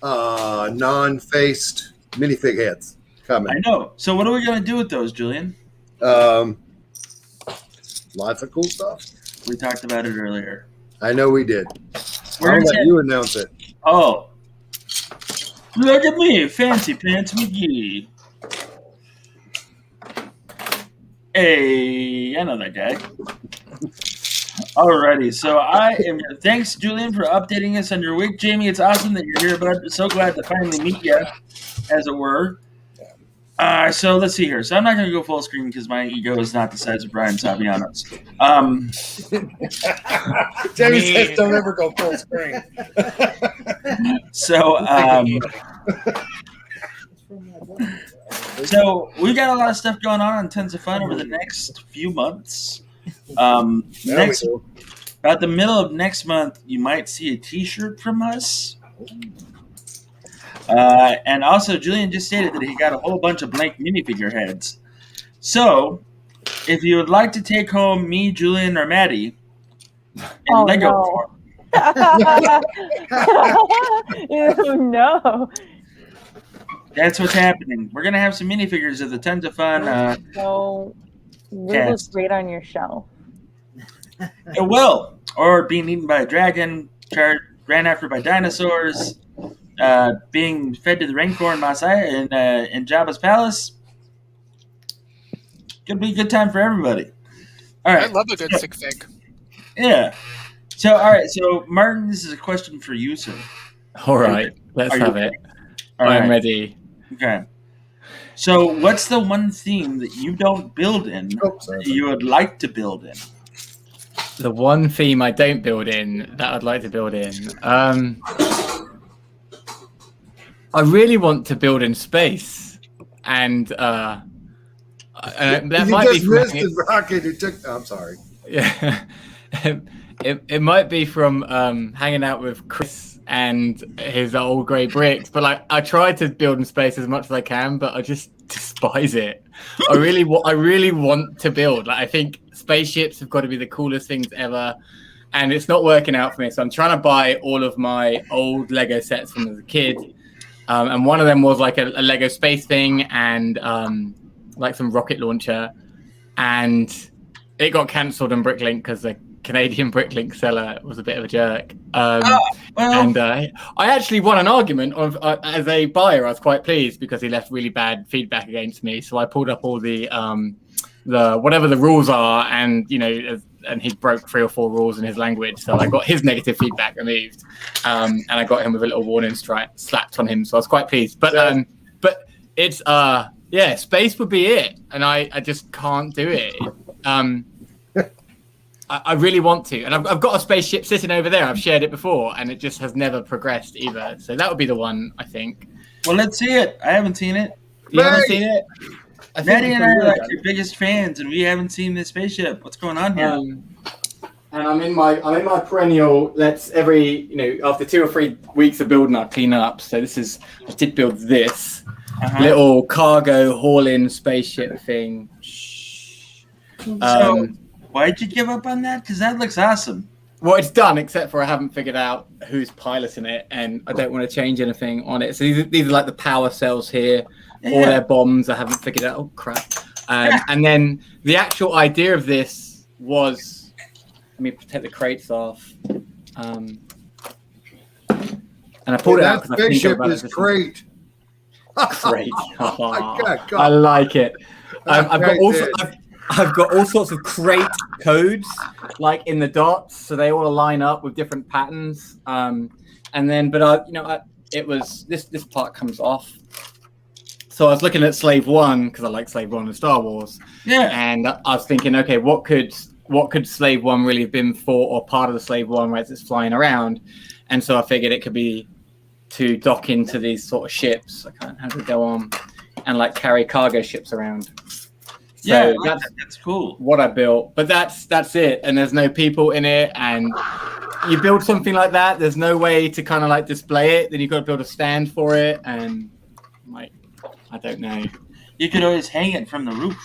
non-faced minifig heads coming. I know. So what are we going to do with those, Julian? Lots of cool stuff. We talked about it earlier. I know we did. We're I'll gonna let you announce it. Oh. Look at me, Fancy Pants McGee. Hey, I know that guy. Alrighty, so thanks, Julian, for updating us on your week. Jamie, it's awesome that you're here, but I'm so glad to finally meet you, as it were. So let's see here. So I'm not going to go full screen because my ego is not the size of Brian Saviano's. Jamie says don't ever go full screen. So we've got a lot of stuff going on and tons of fun over the next few months. About the middle of next month, you might see a T-shirt from us. And also, Julian just stated that he got a whole bunch of blank minifigure heads. So, if you would like to take home me, Julian, or Maddie in Lego form. No. That's what's happening. We're going to have some minifigures of the tons of fun. So, it looks great on your shelf. It will. Or being eaten by a dragon, ran after by dinosaurs, being fed to the Rancor in Masai in Jabba's palace. Could be a good time for everybody. All right. I love a good sick fig. Yeah. So, all right. So, Martin, this is a question for you, sir. All right, let's Are you have it. ready? All I'm right. ready. Okay. So, what's the one theme that you don't build in that you would like to build in? The one theme I don't build in that I'd like to build in. I really want to build in space, and that might be just from missed the rocket. It took. I'm sorry. Yeah, it might be from hanging out with Chris and his old grey bricks. But like, I try to build in space as much as I can, but I just despise it. I really want to build. Like, I think spaceships have got to be the coolest things ever, and it's not working out for me. So I'm trying to buy all of my old Lego sets from as a kid, and one of them was like a Lego space thing and like some rocket launcher, and it got cancelled on Bricklink because the Canadian Bricklink seller was a bit of a jerk. And I actually won an argument as a buyer. I was quite pleased because he left really bad feedback against me. So I pulled up all the whatever the rules are, and and he broke 3 or 4 rules in his language. So I got his negative feedback removed, and I got him with a little warning slapped on him. So I was quite pleased. But it's space would be it, and I just can't do it. I really want to, and I've got a spaceship sitting over there. I've shared it before, and it just has never progressed either. So that would be the one, I think. Well, let's see it. I haven't seen it. You haven't seen it? Maddie and I are like your biggest fans, and we haven't seen this spaceship. What's going on here? And I'm in my perennial. Let's after 2 or 3 weeks of building, I clean up. So I did build this little cargo haul-in spaceship thing. So why'd you give up on that? Because that looks awesome. Well, it's done, except for I haven't figured out who's piloting it, and I don't want to change anything on it. So these are like the power cells here, all their bombs. I haven't figured out. Oh crap! And then the actual idea of this was, let me take the crates off, and I pulled it out because I think about is crate. Crate. God. I like it. I've got all sorts of crate codes, like in the dots, so they all line up with different patterns. It was this part comes off. So I was looking at Slave 1 because I like Slave 1 in Star Wars. Yeah. And I was thinking, okay, what could Slave 1 really have been for, or part of the Slave 1 as it's flying around? And so I figured it could be to dock into these sort of ships. I can't have to go on and like carry cargo ships around. So that's cool. What I built, but that's it. And there's no people in it. And you build something like that, there's no way to kind of like display it. Then you've got to build a stand for it, and like I don't know. You could always hang it from the roof.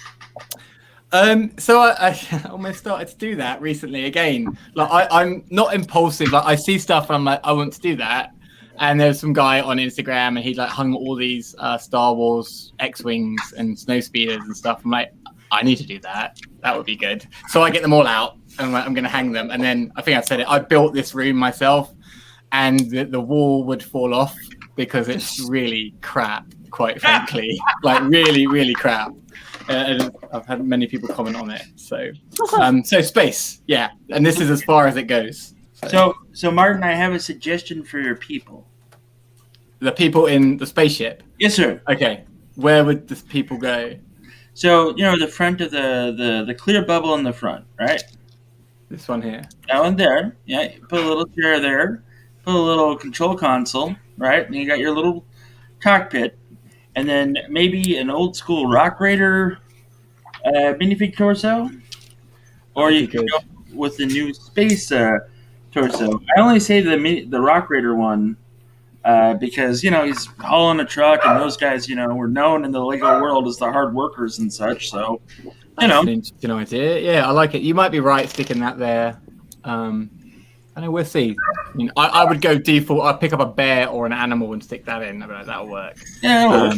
So I almost started to do that recently again. Like I'm not impulsive. Like I see stuff and I'm like, I want to do that. And there's some guy on Instagram and he like hung all these Star Wars X-Wings and snow speeders and stuff. I'm like, I need to do that. That would be good. So I get them all out and I'm like, I'm going to hang them. And then I think I said it. I built this room myself, and the wall would fall off because it's really crap, quite frankly. Like really, really crap. And I've had many people comment on it. So space, yeah. And this is as far as it goes. So Martin, I have a suggestion for your people. The people in the spaceship? Yes, sir. Okay. Where would the people go? So, the front of the clear bubble in the front, right? This one here. That one there. Yeah. Put a little chair there. Put a little control console, right? And you got your little cockpit. And then maybe an old school Rock Raider minifig torso. Or you can go with the new space torso. I only say the Rock Raider one because he's hauling a truck, and those guys were known in the Lego world as the hard workers and such. So That's an interesting idea. Yeah, I like it. You might be right sticking that there. I know, we'll see. I mean, I would go default. I'd pick up a bear or an animal and stick that in. I'd be like, that'll work. Yeah,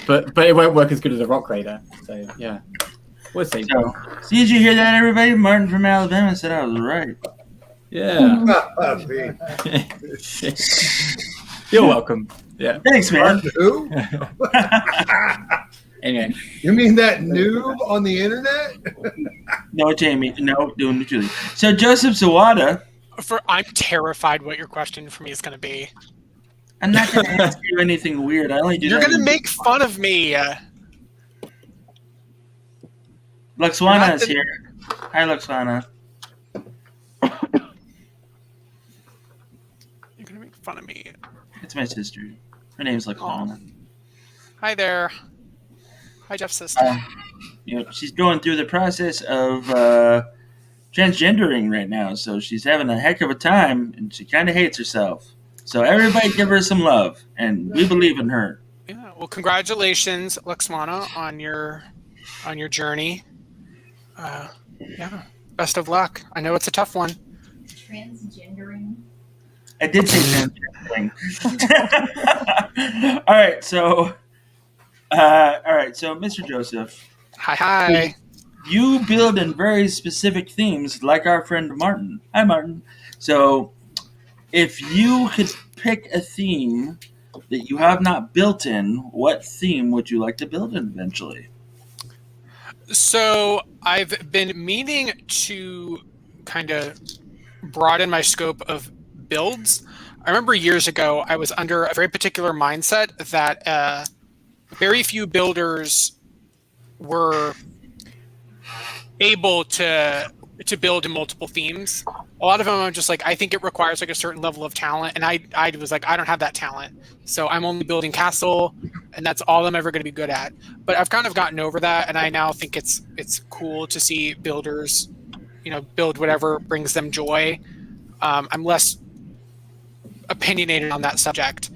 but it won't work as good as a Rock Raider. So yeah, we'll see. So, did you hear that, everybody? Martin from Alabama said I was right. Yeah. You're welcome. Yeah. Thanks, man. Who? Anyway. You mean that noob on the internet? No, Jamie. No, doing Julie. So Joseph Zawada I'm terrified what your question for me is going to be. I'm not going to ask you anything weird. I only do You're that. going to make fun of me. Luxwana is here. Hi, Luxwana. You're going to make fun of me. It's my sister. Her name's Luxwana. Hi there. Hi, Jeff's sister. She's going through the process of transgendering right now, so she's having a heck of a time, and she kind of hates herself. So everybody give her some love, and we believe in her. Yeah. Well, congratulations, Luxwana, on your journey. Yeah. Best of luck. I know it's a tough one. Transgendering. I did say transgendering. All right, so Mr. Joseph. Hi. You build in very specific themes, like our friend Martin. Hi, Martin. So, if you could pick a theme that you have not built in, what theme would you like to build in eventually? So, I've been meaning to kind of broaden my scope of builds. I remember years ago, I was under a very particular mindset that very few builders were able to build in multiple themes. A lot of them I'm just like, I think it requires like a certain level of talent, and I was like, I don't have that talent, so I'm only building castle, and that's all I'm ever going to be good at. But I've kind of gotten over that, and I now think it's cool to see builders, build whatever brings them joy. I'm less opinionated on that subject.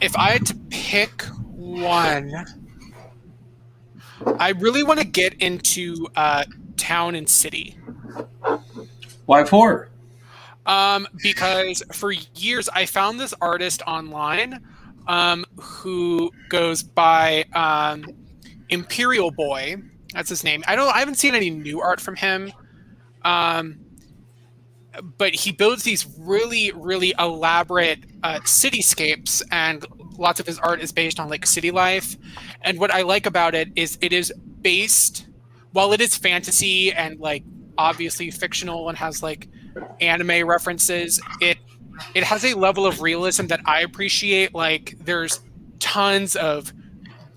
If I had to pick one, I really want to get into town and city. Why for? Because for years I found this artist online who goes by Imperial Boy. That's his name. I haven't seen any new art from him. But he builds these really, really elaborate cityscapes, and lots of his art is based on like city life. And what I like about it is based, while it is fantasy and like obviously fictional and has like anime references, it has a level of realism that I appreciate. Like there's tons of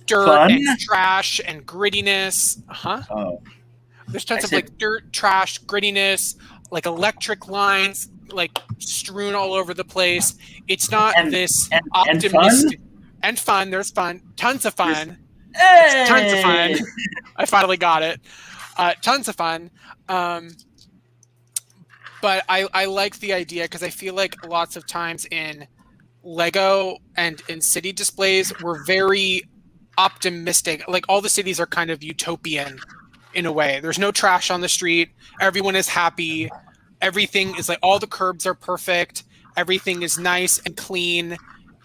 dirt and trash and grittiness. There's tons of like dirt, trash, grittiness, like electric lines, like strewn all over the place. It's not this optimistic and fun. There's fun, tons of fun. Hey! Tons of fun. I finally got it. Tons of fun. But I like the idea because I feel like lots of times in Lego and in city displays, we're very optimistic. Like all the cities are kind of utopian in a way. There's no trash on the street. Everyone is happy. Everything is like, all the curbs are perfect. Everything is nice and clean.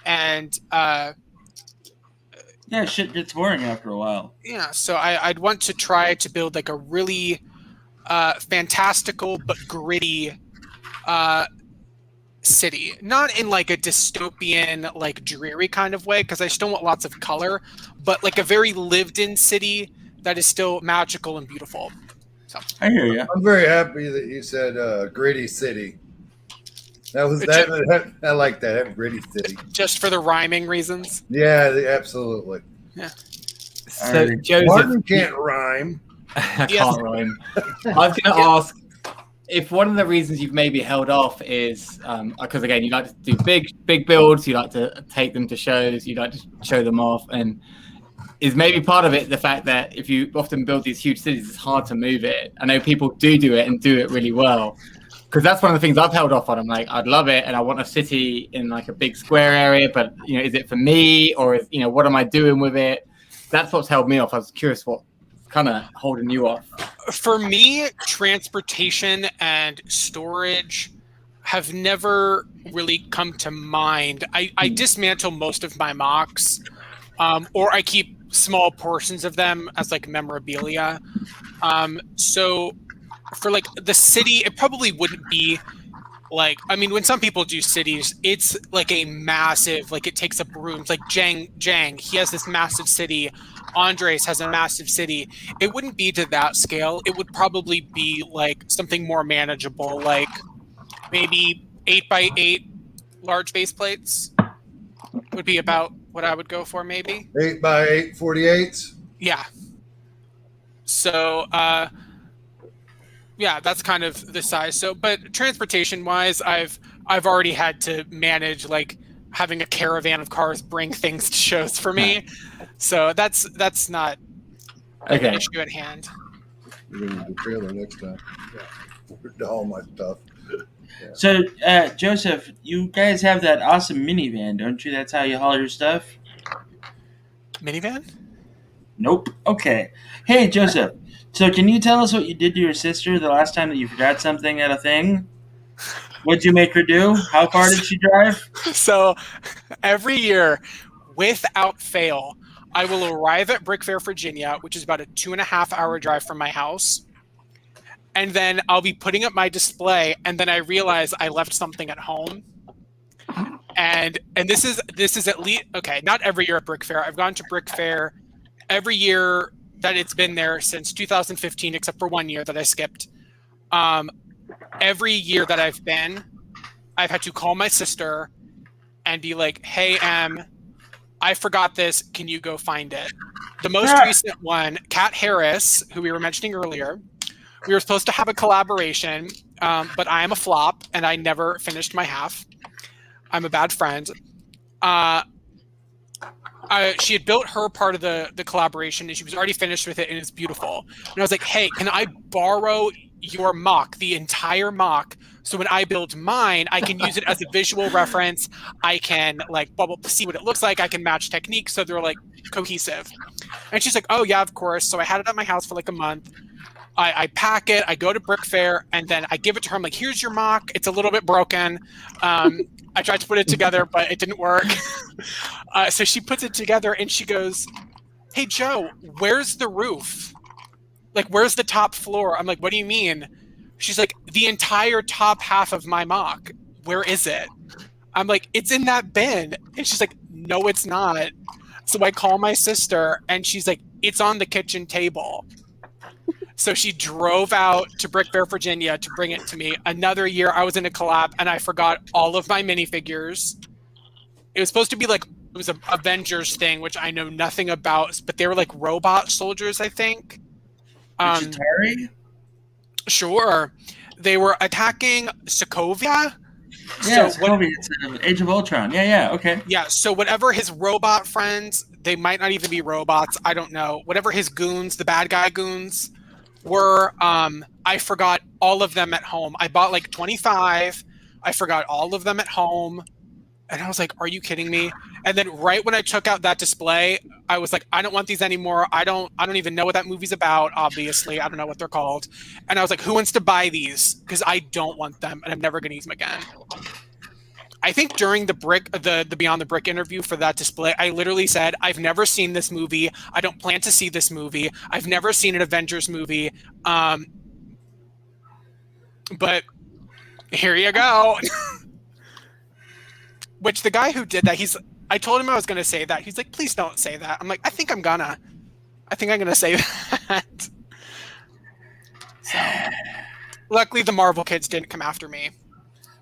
And yeah, shit gets boring after a while. Yeah, so I'd want to try to build like a really fantastical but gritty city. Not in like a dystopian, like dreary kind of way, because I still want lots of color, but like a very lived-in city that is still magical and beautiful. So I hear you. I'm very happy that you said gritty city. That was that. I like that gritty city. Just for the rhyming reasons. Yeah, absolutely. Yeah. So Joseph, Martin can't rhyme. I can't rhyme. I was going to ask if one of the reasons you've maybe held off is because again, you like to do big builds, you like to take them to shows, you like to show them off, and is maybe part of it the fact that if you often build these huge cities, it's hard to move it. I know people do it and do it really well. Because that's one of the things I've held off on. I'm like, I'd love it, and I want a city in like a big square area, but is it for me, or is, what am I doing with it? That's what's held me off. I was curious what kind of holding you off. For me, transportation and storage have never really come to mind. I dismantle most of my mocks, or I keep small portions of them as like memorabilia. So for like the city, it probably wouldn't be Like, I mean, when some people do cities, it's like a massive, like it takes up rooms. Like Jang, he has this massive city. Andres has a massive city. It wouldn't be to that scale. It would probably be like something more manageable, like maybe 8x8 large base plates would be about what I would go for, maybe. 8x8 48s. Yeah. So, yeah, that's kind of the size. So, but transportation wise, I've already had to manage like having a caravan of cars bring things to shows for me. So that's not an issue at hand. You're gonna need the trailer next time. Yeah. All my stuff. Yeah. So, Joseph, you guys have that awesome minivan, don't you? That's how you haul your stuff? Minivan? Nope. Okay. Hey, Joseph. So, can you tell us what you did to your sister the last time that you forgot something at a thing? What'd you make her do? How far did she drive? So, every year, without fail, I will arrive at Brick Fair, Virginia, which is about a 2.5-hour drive from my house. And then I'll be putting up my display, and then I realize I left something at home. And this is at least, okay, not every year at Brick Fair. I've gone to Brick Fair every year that it's been there since 2015, except for 1 year that I skipped. Every year that I've been, I've had to call my sister and be like, hey, Em, I forgot this. Can you go find it? The most recent one, Kat Harris, who we were mentioning earlier, we were supposed to have a collaboration, but I am a flop, and I never finished my half. I'm a bad friend. She had built her part of the collaboration, and she was already finished with it, and it's beautiful. And I was like, hey, can I borrow your mock, the entire mock, so when I build mine, I can use it as a visual reference. I can like see what it looks like. I can match techniques so they're like cohesive. And she's like, oh yeah, of course. So I had it at my house for like a month. I pack it, I go to Brick Fair, and then I give it to her. I'm like, here's your mock. It's a little bit broken. I tried to put it together, but it didn't work. So she puts it together, and she goes, hey, Joe, where's the roof? Like, where's the top floor? I'm like, what do you mean? She's like, the entire top half of my mock. Where is it? I'm like, it's in that bin. And she's like, no, it's not. So I call my sister, and she's like, it's on the kitchen table. So she drove out to Brick Fair, Virginia to bring it to me. Another year I was in a collab and I forgot all of my minifigures. It was supposed to be like, it was an Avengers thing, which I know nothing about, but they were like robot soldiers, I think. Atari? Sure. They were attacking Sokovia. Yeah, Sokovia. It's Age of Ultron. Yeah, okay. Yeah, so whatever his robot friends, they might not even be robots, I don't know. Whatever his goons, the bad guy goons, were, I forgot all of them at home. I bought like 25. I forgot all of them at home. And I was like, are you kidding me? And then right when I took out that display, I was like, I don't want these anymore. I don't even know what that movie's about, obviously. I don't know what they're called. And I was like, who wants to buy these? Because I don't want them, and I'm never going to use them again. I think during the Beyond the Brick interview for that display, I literally said, I've never seen this movie. I don't plan to see this movie. I've never seen an Avengers movie. But here you go. Which the guy who did that, I told him I was going to say that. He's like, please don't say that. I'm like, I think I'm going to say that. So, luckily the Marvel kids didn't come after me.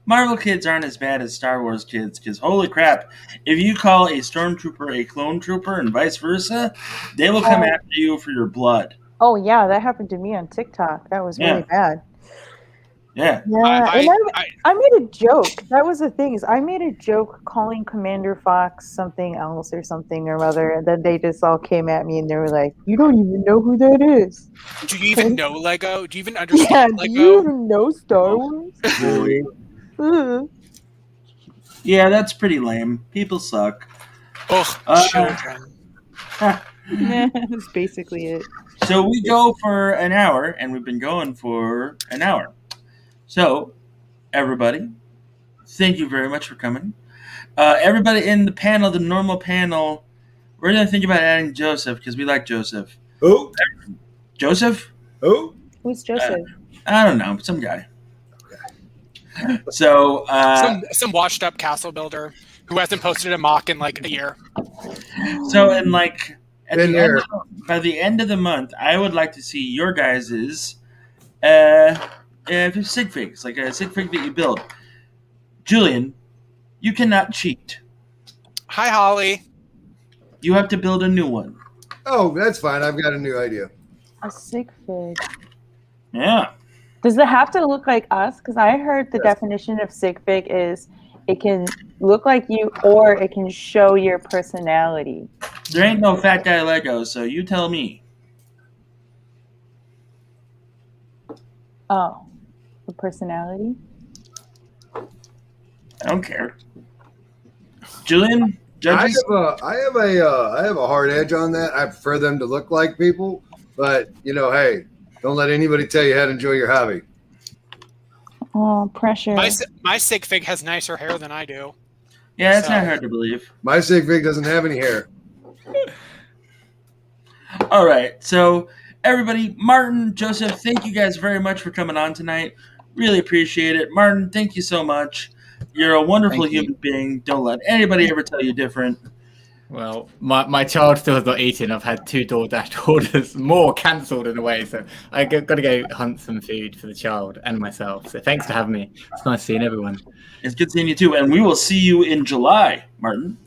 Marvel kids aren't as bad as Star Wars kids, because holy crap, if you call a stormtrooper a clone trooper and vice versa, they will come after you for your blood. Oh yeah, that happened to me on TikTok. That was really bad. Yeah. I made a joke. That was the thing, is I made a joke calling Commander Fox something else or something or other, and then they just all came at me and they were like, you don't even know who that is. Do you even know Lego? Do you even understand Lego? Do you even know Star Wars? Yeah, that's pretty lame. People suck. Ugh, children. That's basically it. So we go for an hour, and we've been going for an hour. So, everybody, thank you very much for coming. Everybody in the panel, the normal panel, we're going to think about adding Joseph, because we like Joseph. Who? Joseph? Who? Who's Joseph? I don't know, some guy. So, Some washed up castle builder who hasn't posted a mock in like a year. so and like Been there. by the end of the month, I would like to see your guys's sig figs, like a sig fig that you build. Julian, you cannot cheat. Hi, Holly. You have to build a new one. Oh, that's fine. I've got a new idea. A sig fig. Yeah. Does it have to look like us? Because I heard the definition of sig fig is it can look like you or it can show your personality. There ain't no fat guy Lego, so you tell me. Oh, the personality? I don't care. Julian, judges? I have a hard edge on that. I prefer them to look like people, but hey, don't let anybody tell you how to enjoy your hobby. Oh, pressure. My sig fig has nicer hair than I do. Yeah, that's not hard to believe. My sig fig doesn't have any hair. All right, so everybody, Martin, Joseph, thank you guys very much for coming on tonight. Really appreciate it. Martin, thank you so much. You're a wonderful human being. Don't let anybody ever tell you different. Well, my child still has not eaten. I've had 2 DoorDash orders, more cancelled in a way. So I got to go hunt some food for the child and myself. So thanks for having me. It's nice seeing everyone. It's good seeing you too. And we will see you in July, Martin.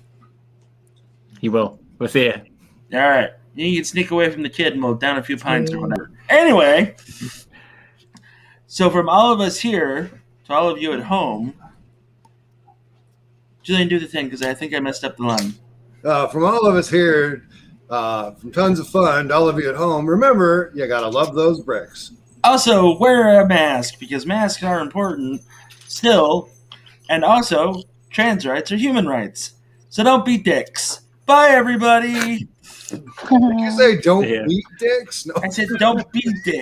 You will. We'll see you. All right. You can sneak away from the kid and we'll down a few pints or whatever. Anyway, so from all of us here to all of you at home, Julian, do the thing because I think I messed up the line. From all of us here, from Tons of Fun to all of you at home, remember, you gotta love those bricks. Also, wear a mask because masks are important still. And also, trans rights are human rights. So don't be dicks. Bye, everybody. Did you say don't beat dicks? No. I said don't be dicks.